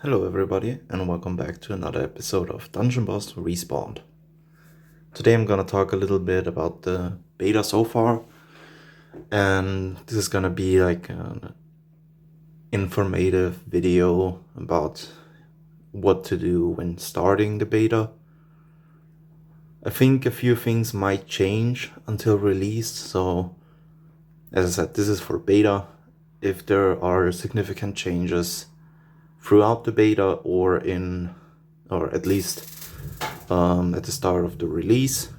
Hello everybody and welcome back to another episode of Dungeon Boss Respawned. Today I'm gonna talk a little bit about the beta so far, and this is gonna be like an informative video about what to do when starting the beta. I think a few things might change until release, so as I said, this is for beta. If there are significant changes throughout the beta or at least at the start of the release,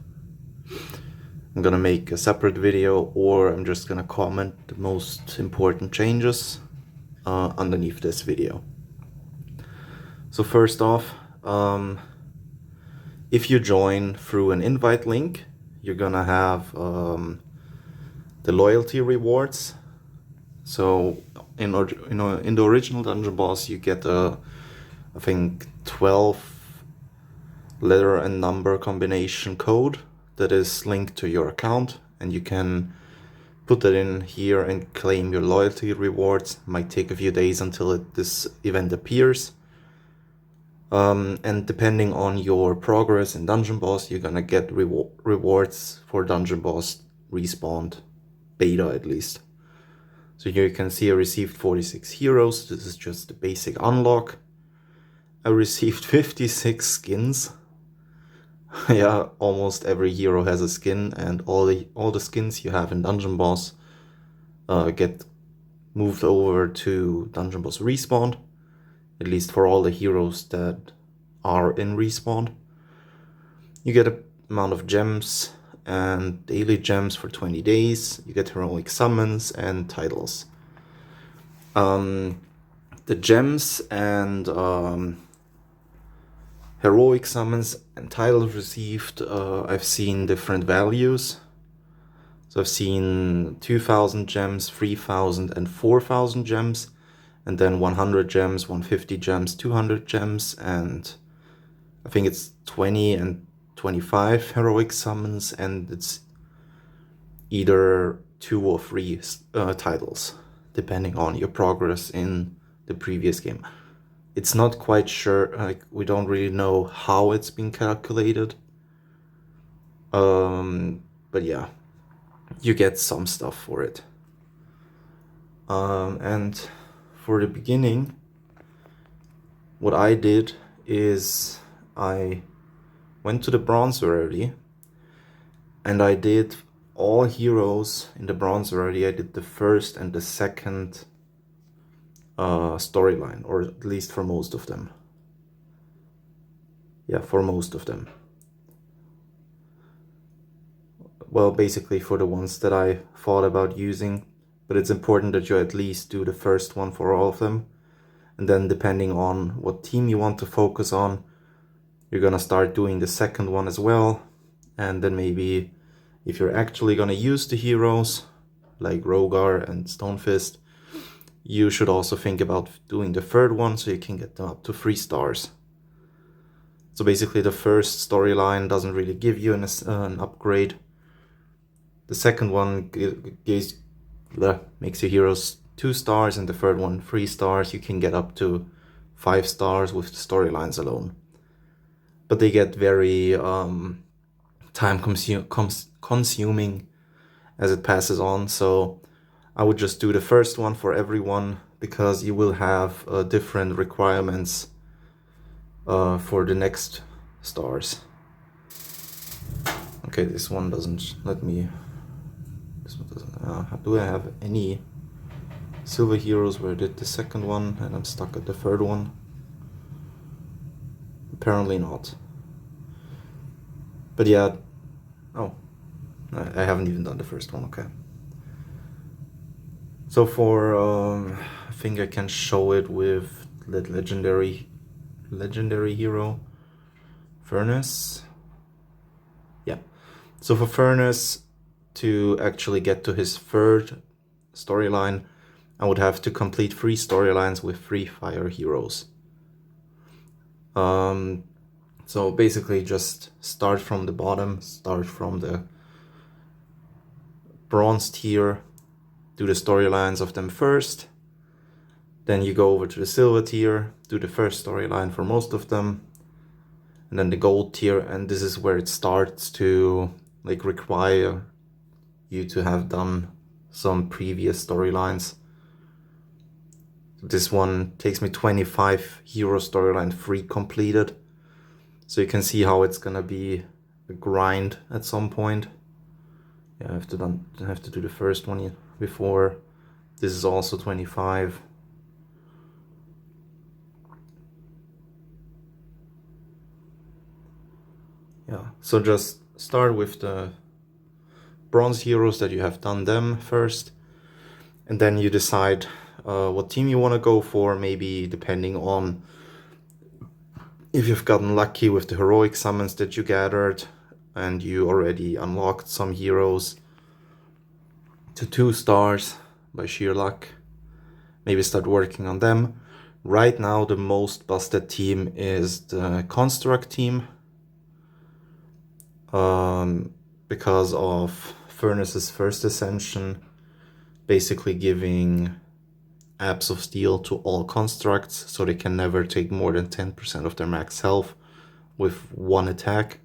I'm gonna make a separate video, or I'm just gonna comment the most important changes underneath this video. So first off, if you join through an invite link, you're gonna have the loyalty rewards. So in the original Dungeon Boss, you get I think 12 letter and number combination code that is linked to your account, and you can put that in here and claim your loyalty rewards. Might take a few days until this event appears. And depending on your progress in Dungeon Boss, you're gonna get rewards for Dungeon Boss Respawned beta at least. So here you can see I received 46 heroes. This is just the basic unlock. I received 56 skins. Yeah, almost every hero has a skin, and all the skins you have in Dungeon Boss get moved over to Dungeon Boss Respawned, at least for all the heroes that are in Respawned. You get an amount of gems and daily gems for 20 days. You get heroic summons and titles. The gems and heroic summons and titles received, I've seen different values. So I've seen 2,000 gems, 3,000 and 4,000 gems, and then 100 gems, 150 gems, 200 gems, and I think it's 20 and 25 heroic summons, and it's either 2 or 3 titles, depending on your progress in the previous game. It's not quite sure, like, we don't really know how it's been calculated. But yeah, you get some stuff for it. And for the beginning, what I did is I went to the bronze rarity, and I did all heroes in the bronze rarity. I did the first and the second storyline, or at least for most of them. Yeah, for most of them. Well, basically for the ones that I thought about using, but it's important that you at least do the first one for all of them. And then depending on what team you want to focus on, you're gonna start doing the second one as well. And then maybe if you're actually gonna use the heroes like Rogar and Stonefist, you should also think about doing the third one so you can get them up to 3 stars. So basically the first storyline doesn't really give you an upgrade. The second one makes your heroes 2 stars, and the third one 3 stars. You can get up to 5 stars with the storylines alone. But they get very time consuming as it passes on, so I would just do the first one for everyone, because you will have different requirements for the next stars. Okay, this one doesn't let me. This one doesn't. Do I have any silver heroes where I did the second one and I'm stuck at the third one? Apparently not. But yeah. Oh, I haven't even done the first one. Okay. So for I think I can show it with the legendary hero Furnace. Yeah. So for Furnace, to actually get to his third storyline, I would have to complete 3 storylines with 3 fire heroes. So basically just start from the bottom, start from the bronze tier, do the storylines of them first, Then you go over to the silver tier, do the first storyline for most of them, and then the gold tier, and this is where it starts to like require you to have done some previous storylines. This one takes me 25 hero storyline 3 completed, so you can see how it's gonna be a grind at some point. Yeah, I have to do the first one before. This is also 25. Yeah, so just start with the bronze heroes that you have done them first, and then you decide what team you want to go for, maybe depending on if you've gotten lucky with the heroic summons that you gathered and you already unlocked some heroes to 2 stars by sheer luck. Maybe start working on them. Right now the most busted team is the Construct team, because of Furnace's first ascension, basically giving Abs of Steel to all constructs, so they can never take more than 10% of their max health with one attack.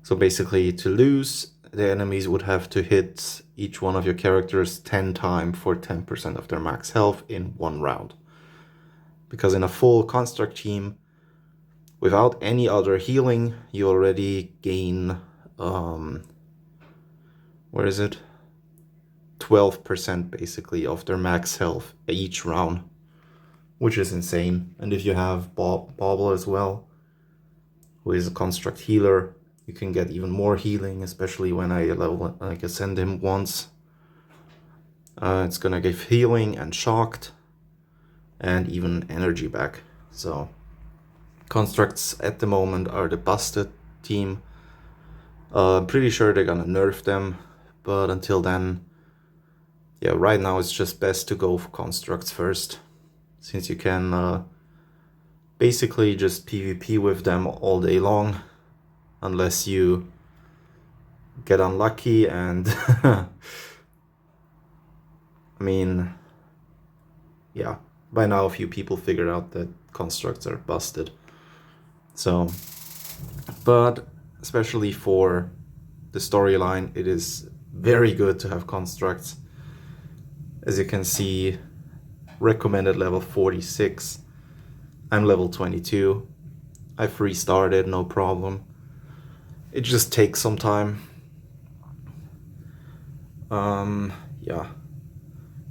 So basically, to lose, the enemies would have to hit each one of your characters 10 times for 10% of their max health in one round. Because in a full construct team, without any other healing, you already gain, 12% basically of their max health each round, which is insane. And if you have Bobble as well, who is a construct healer, you can get even more healing, especially when I ascend him once. It's gonna give healing and shocked and even energy back. So constructs at the moment are the busted team. I'm pretty sure they're gonna nerf them, but until then, yeah, right now it's just best to go for constructs first, since you can basically just PvP with them all day long, unless you get unlucky and I mean, yeah, by now a few people figured out that constructs are busted. So, but especially for the storyline, it is very good to have constructs. As you can see, recommended level 46. I'm level 22. I've restarted, no problem. It just takes some time. Yeah.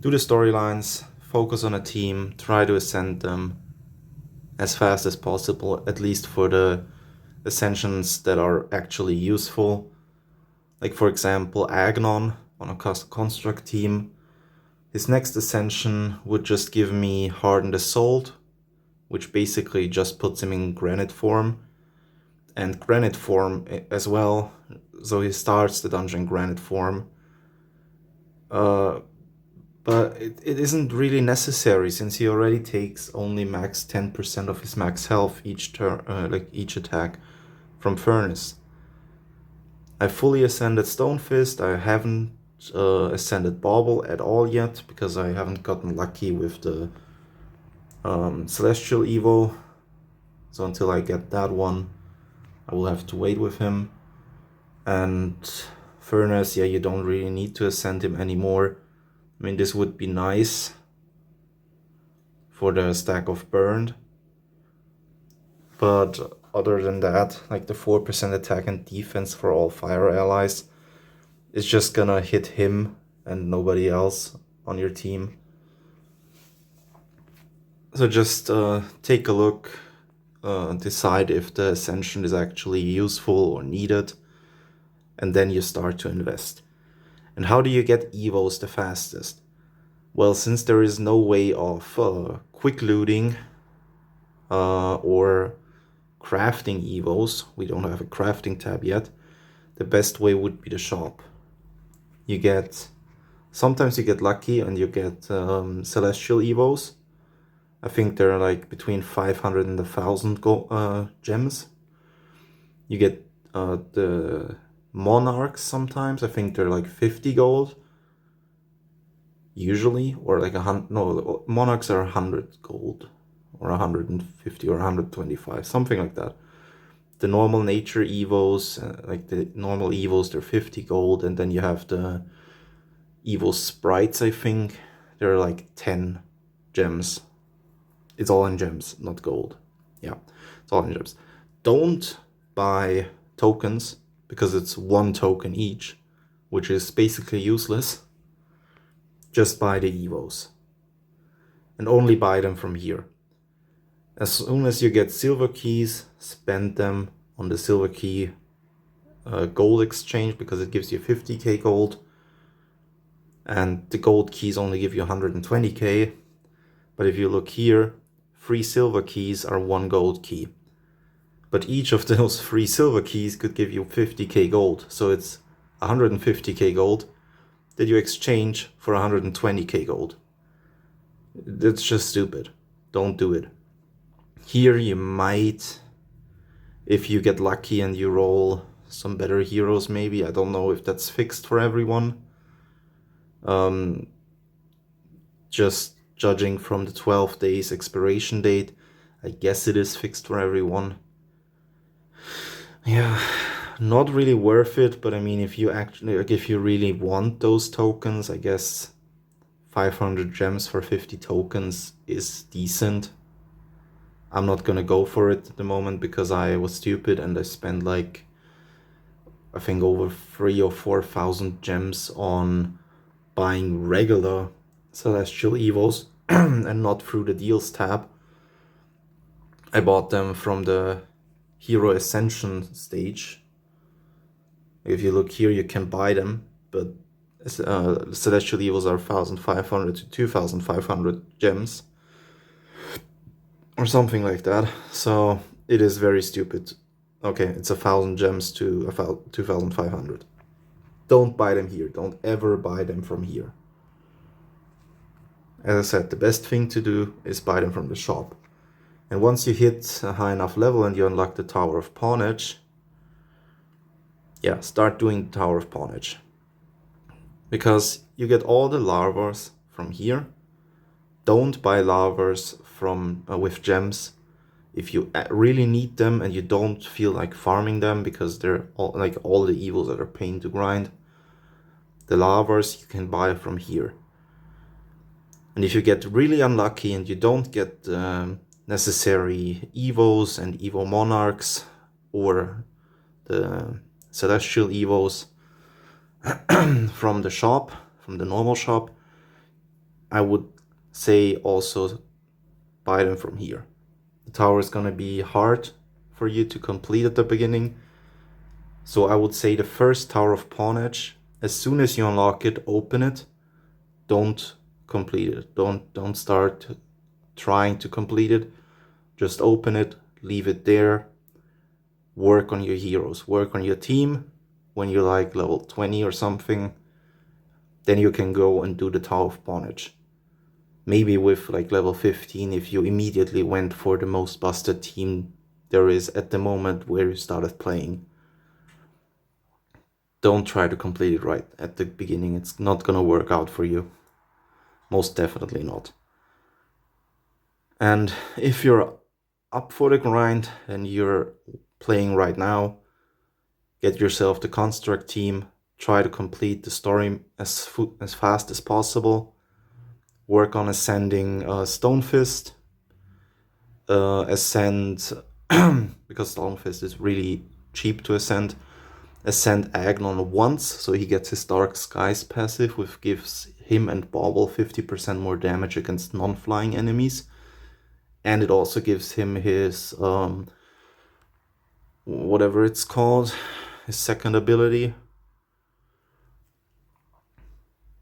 Do the storylines, focus on a team, try to ascend them as fast as possible, at least for the ascensions that are actually useful. Like for example, Agnon on a construct team. His next ascension would just give me Hardened Assault, which basically just puts him in Granite form. And Granite form as well, so he starts the dungeon Granite form. But it isn't really necessary, since he already takes only max 10% of his max health each turn, each attack from Furnace. I fully ascended Stonefist. I haven't ascended Bauble at all yet, because I haven't gotten lucky with the Celestial Evo. So until I get that one, I will have to wait with him. And Furnace, yeah, you don't really need to ascend him anymore. I mean, this would be nice for the stack of Burned. But other than that, like the 4% attack and defense for all fire allies is just gonna hit him and nobody else on your team. So just take a look, decide if the ascension is actually useful or needed, and then you start to invest. And how do you get evos the fastest? Well, since there is no way of quick looting or crafting evos, we don't have a crafting tab yet, the best way would be the shop. Sometimes you get lucky and you get celestial evos. I think they're like between 500 and 1,000 gems. You get the monarchs sometimes. I think they're like 50 gold. usually, or like no, monarchs are 100 gold, or 150 or 125, something like that. The normal nature evos, like the normal evos, they're 50 gold, and then you have the evil sprites, I think. They're like 10 gems. It's all in gems, not gold. Yeah, it's all in gems. Don't buy tokens, because it's one token each, which is basically useless. Just buy the evos. And only buy them from here. As soon as you get silver keys, spend them on the silver key gold exchange, because it gives you 50k gold. And the gold keys only give you 120k. But if you look here, 3 silver keys are 1 gold key. But each of those 3 silver keys could give you 50k gold. So it's 150k gold that you exchange for 120k gold. That's just stupid. Don't do it. Here you might, if you get lucky and you roll some better heroes, maybe. I don't know if that's fixed for everyone. Just judging from the 12 days expiration date, I guess it is fixed for everyone. Yeah, not really worth it, but I mean, if you actually, like, if you really want those tokens, I guess 500 gems for 50 tokens is decent. I'm not gonna go for it at the moment because I was stupid and I spent like, I think over 3,000 or 4,000 gems on buying regular Celestial Evos and not through the deals tab. I bought them from the Hero Ascension stage. If you look here, you can buy them, but Celestial Evos are 1,500 to 2,500 gems or something like that. So it is very stupid. Okay, it's 1,000 gems to 2,500. Don't buy them here. Don't ever buy them from here. As I said, the best thing to do is buy them from the shop. And once you hit a high enough level and you unlock the Tower of Pawnage, yeah, start doing the Tower of Pawnage. Because you get all the larvas from here. Don't buy larvas from with gems if you really need them and you don't feel like farming them, because they're all, like all the evils that are pain to grind. The larvas you can buy from here. And if you get really unlucky and you don't get necessary evos and evo monarchs or the celestial evos from the shop, from the normal shop, I would say also buy them from here. The tower is gonna be hard for you to complete at the beginning, so I would say the first Tower of Pawnage, as soon as you unlock it, open it. Don't complete it. Don't start trying to complete it. Just open it, leave it there, work on your heroes, work on your team. When you're like level 20 or something, then you can go and do the Tower of Pawnage. Maybe with like level 15, if you immediately went for the most busted team there is at the moment where you started playing. Don't try to complete it right at the beginning. It's not gonna work out for you. Most definitely not. And if you're up for the grind and you're playing right now, get yourself the construct team, try to complete the story as fast as possible, work on ascending Stonefist, ascend, because Stonefist is really cheap to ascend Agnon once, so he gets his Dark Skies passive, which gives him and Bauble 50% more damage against non-flying enemies. And it also gives him his, whatever it's called, his second ability,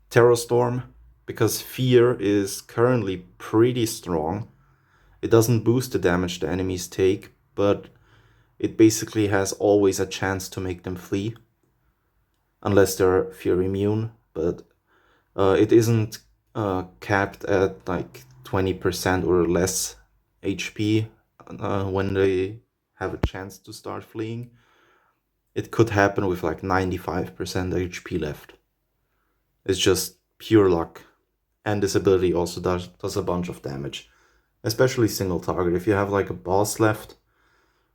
Terror Storm, because Fear is currently pretty strong. It doesn't boost the damage the enemies take, but it basically has always a chance to make them flee, unless they're fear immune, but it isn't capped at like 20% or less HP when they have a chance to start fleeing. It could happen with like 95% HP left. It's just pure luck. and this ability also does a bunch of damage, especially single target. If you have like a boss left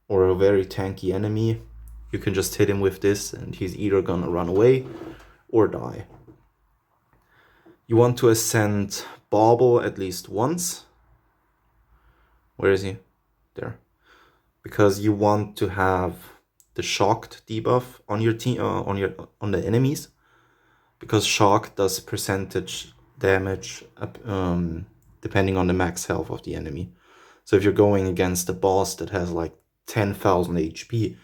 or a very tanky enemy, you can just hit him with this and he's either gonna run away or die. You want to ascend Bauble at least once. Where is he? There. Because you want to have the shocked debuff on your team, on the enemies, because shock does percentage damage depending on the max health of the enemy. So if you're going against a boss that has like 10,000 HP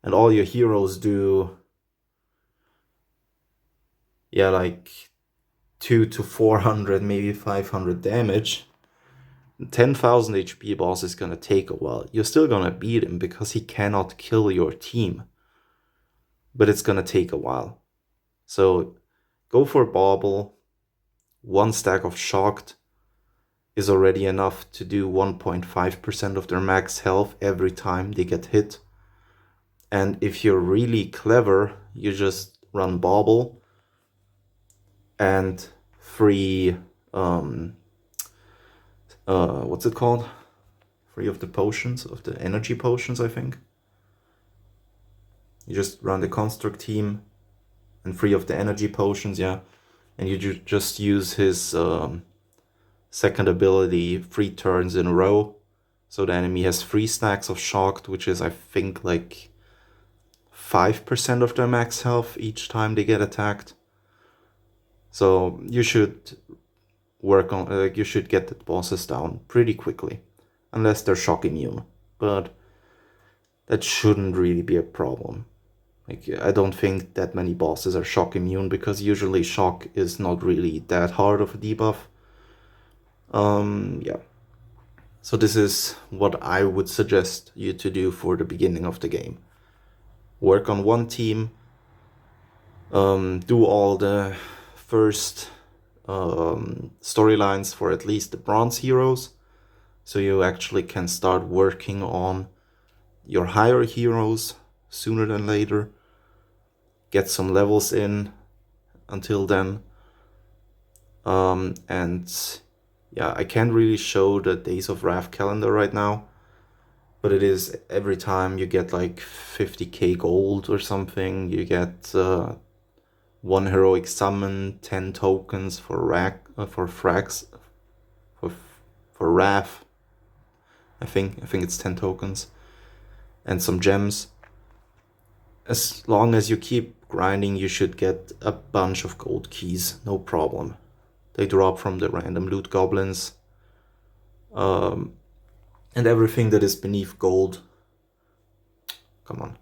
and all your heroes do, yeah, like 200 to 400, maybe 500 damage, 10,000 HP boss is gonna take a while. You're still gonna beat him because he cannot kill your team, but it's gonna take a while. So go for Bauble. One stack of shocked is already enough to do 1.5% of their max health every time they get hit. And if you're really clever, you just run Bauble and free what's it called? Free of the potions, of the energy potions, I think. You just run the construct team and free of the energy potions, yeah. And you just use his second ability 3 turns in a row. So the enemy has 3 stacks of shocked, which is I think like 5% of their max health each time they get attacked. So you should work on, you should get the bosses down pretty quickly, unless they're shock immune, but that shouldn't really be a problem. Like, I don't think that many bosses are shock immune, because usually shock is not really that hard of a debuff. Yeah. So this is what I would suggest you to do for the beginning of the game. Work on one team, do all the first storylines for at least the bronze heroes, so you actually can start working on your higher heroes sooner than later. Get some levels in until then. And yeah, I can't really show the Days of Wrath calendar right now, but it is every time you get like 50k gold or something, you get 1 heroic summon, 10 tokens for frags, for Wrath. I think it's 10 tokens and some gems. As long as you keep grinding, you should get a bunch of gold keys, no problem. They drop from the random loot goblins. And everything that is beneath gold, come on,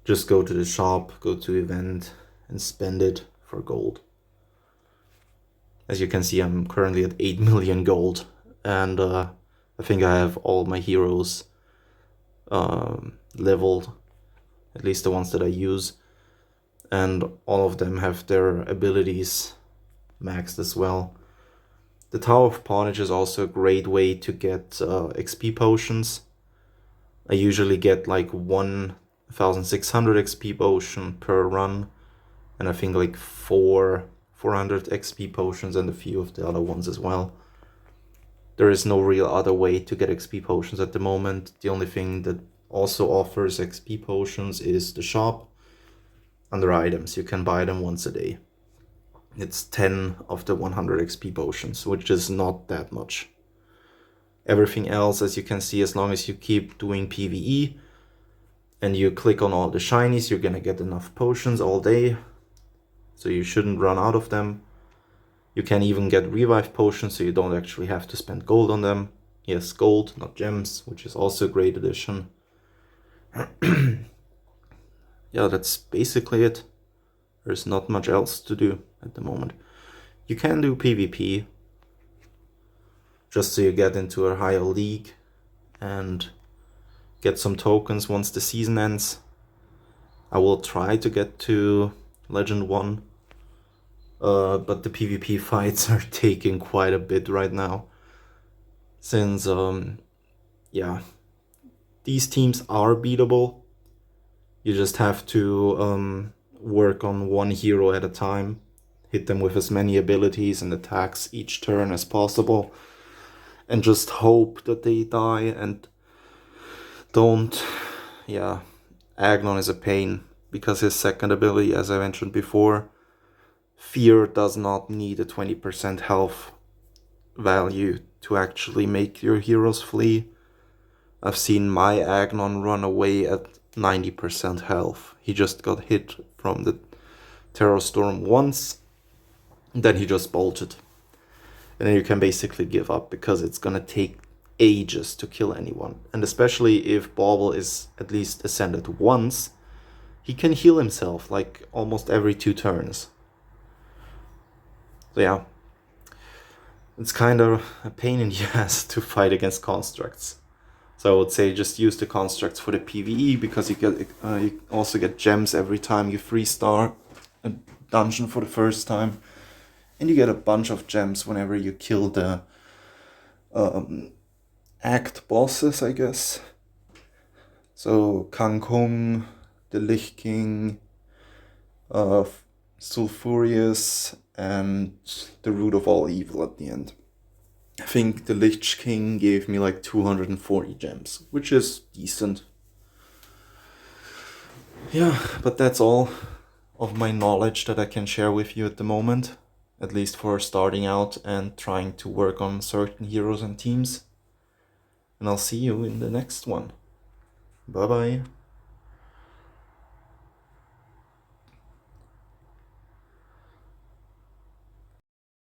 just go to the shop, go to event, and spend it for gold. As you can see, I'm currently at 8 million gold, and I think I have all my heroes leveled, at least the ones that I use, and all of them have their abilities maxed as well. The Tower of Pawnage is also a great way to get XP potions. I usually get like 1,600 XP potion per run, and I think like 400 XP potions and a few of the other ones as well. There is no real other way to get XP potions at the moment. The only thing that also offers XP potions is the shop. Under items, you can buy them once a day. It's 10 of the 100 XP potions, which is not that much. Everything else, as you can see, as long as you keep doing PvE and you click on all the shinies, you're gonna get enough potions all day, so you shouldn't run out of them. You can even get revive potions, so you don't actually have to spend gold on them. Yes, gold, not gems, which is also a great addition. Yeah, that's basically it. There's not much else to do at the moment. You can do PvP, just so you get into a higher league and get some tokens once the season ends. I will try to get to Legend 1, but the PvP fights are taking quite a bit right now, since yeah, these teams are beatable. You just have to work on one hero at a time, hit them with as many abilities and attacks each turn as possible, and just hope that they die and don't. Yeah, Agnon is a pain because his second ability, as I mentioned before, Fear does not need a 20% health value to actually make your heroes flee. I've seen my Agnon run away at 90% health. He just got hit from the Terror Storm once, then he just bolted. And then you can basically give up because it's gonna take ages to kill anyone. And especially if Bauble is at least ascended once, he can heal himself like almost every 2 turns. So yeah, it's kind of a pain in the ass to fight against constructs. So I would say just use the constructs for the PvE, because you also get gems every time you 3-star a dungeon for the first time. And you get a bunch of gems whenever you kill the act bosses, I guess. So Kang Kung, the Lich King, Sulfurious, and the Root of All Evil at the end. I think the Lich King gave me like 240 gems, which is decent. Yeah, but that's all of my knowledge that I can share with you at the moment, at least for starting out and trying to work on certain heroes and teams. And I'll see you in the next one. Bye bye.